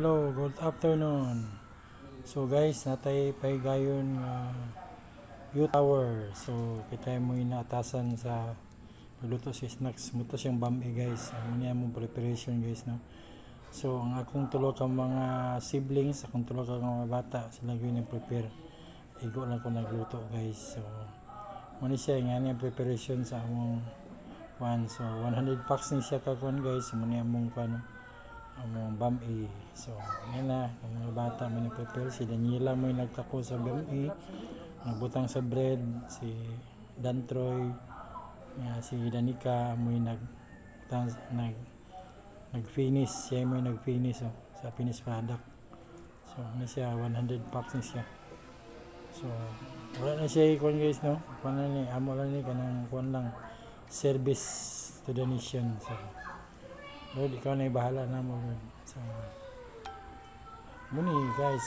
Hello, good afternoon. So guys, natay pahigayon nga U-Tower. So kita mo inaatasan sa pagluto si snacks. Muto siyang bami guys. Ano niya mong preparation guys no. So ang akong tulo ka mga siblings, akong tulo ka mga bata, sila gyud prepare. Igo lang ko nagluto guys. So muna siya nga niya preparation sa among one. So 100 packs ni siya kakuan guys. Muna among kuan among bami. So yan na ang mga bata may prepare. Si Daniela may nagtako sa bami, nagbutang sa bread. Si Dantroy, si Danica may nag-finish. Siya may nag-finish sa finish product. So ano siya 100 packs ni siya. So wala na siya ikon guys no. Kuan na ni amo lang ni kanang kuan lang service to the nation. So Lord, ikaw na bahala na mo. So, muni guys.